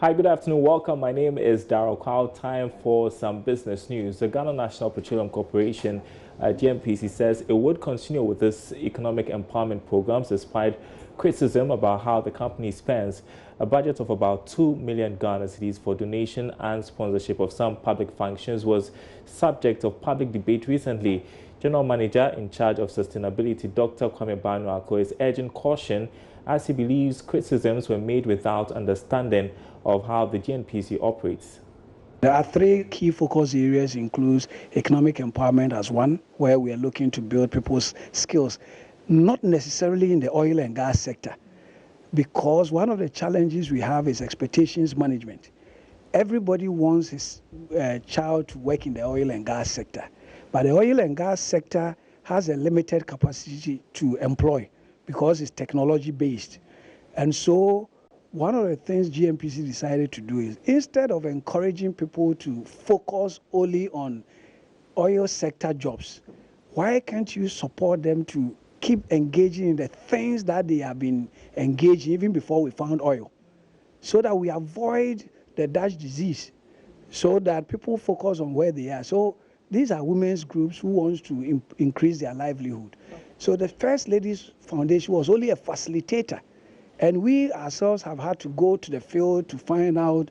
Hi, good afternoon. Welcome. My name is Darrell Kwao. Time for some business news. The Ghana National Petroleum Corporation, GNPC, says it would continue with this economic empowerment programs despite criticism about how the company spends a budget of about 2 million Ghana cedis for donation and sponsorship of some public functions was subject of public debate recently. General Manager in charge of sustainability, Dr. Kwame Banuako, is urging caution as he believes criticisms were made without understanding of how the GNPC operates. There are three key focus areas, includes economic empowerment as one, where we are looking to build people's skills, not necessarily in the oil and gas sector, because one of the challenges we have is expectations management. Everybody wants his child to work in the oil and gas sector, but the oil and gas sector has a limited capacity to employ because it's technology based. And so one of the things GNPC decided to do is, instead of encouraging people to focus only on oil sector jobs, why can't you support them to keep engaging in the things that they have been engaging even before we found oil, so that we avoid the Dutch disease, so that people focus on where they are. So these are women's groups who wants to increase their livelihood. So the First Ladies Foundation was only a facilitator. And we ourselves have had to go to the field to find out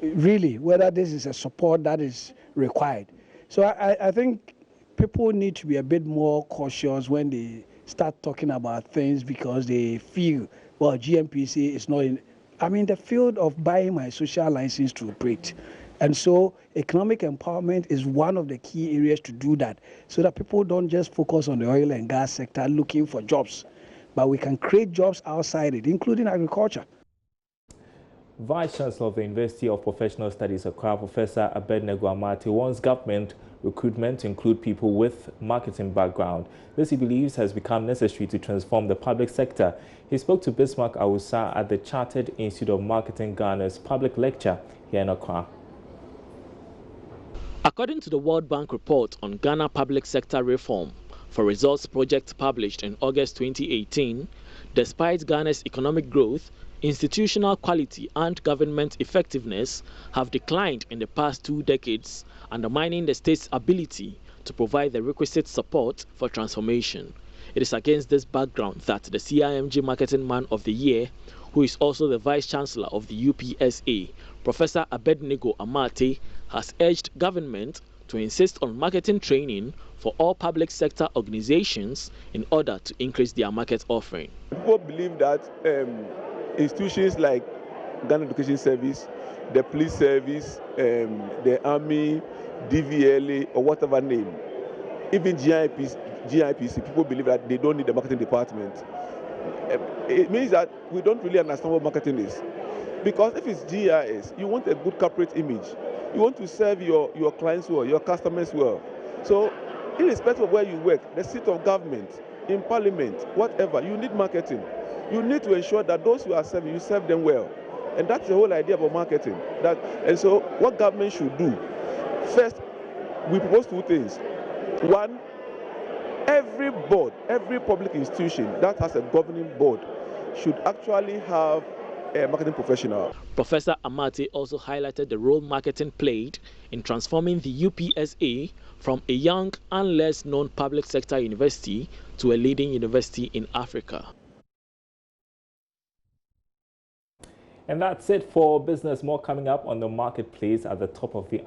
really whether this is a support that is required. So I think people need to be a bit more cautious when they start talking about things, because they feel, well, GNPC is not in, the field of buying my social license to operate. And so economic empowerment is one of the key areas to do that, so that people don't just focus on the oil and gas sector looking for jobs, but we can create jobs outside it, including agriculture. Vice Chancellor of the University of Professional Studies, Accra, Professor Abednego Amate, wants government recruitment to include people with marketing background. This, he believes, has become necessary to transform the public sector. He spoke to Bismarck Awusa at the Chartered Institute of Marketing Ghana's public lecture here in Accra. According to the World Bank report on Ghana public sector reform for results project published in August 2018, despite Ghana's economic growth, institutional quality and government effectiveness have declined in the past 2 decades, undermining the state's ability to provide the requisite support for transformation. It is against this background that the CIMG Marketing Man of the Year, who is also the Vice Chancellor of the UPSA, Professor Abednego Amate, has urged government to insist on marketing training for all public sector organizations in order to increase their market offering. People believe that institutions like Ghana Education Service, the police service, the army, DVLA, or whatever name, even GIPC, people believe that they don't need a marketing department. It means that we don't really understand what marketing is. Because if it's GIS, you want a good corporate image. You want to serve your clients well, your customers well. So irrespective of where you work, the seat of government, in parliament, whatever, you need marketing. You need to ensure that those you are serving, you serve them well. And that's the whole idea about marketing. And so what government should do, first, we propose 2 things. One, every board, every public institution that has a governing board should actually have a marketing professional. Professor Amate also highlighted the role marketing played in transforming the UPSA from a young and less known public sector university to a leading university in Africa. And that's it for business. More coming up on the marketplace at the top of the hour.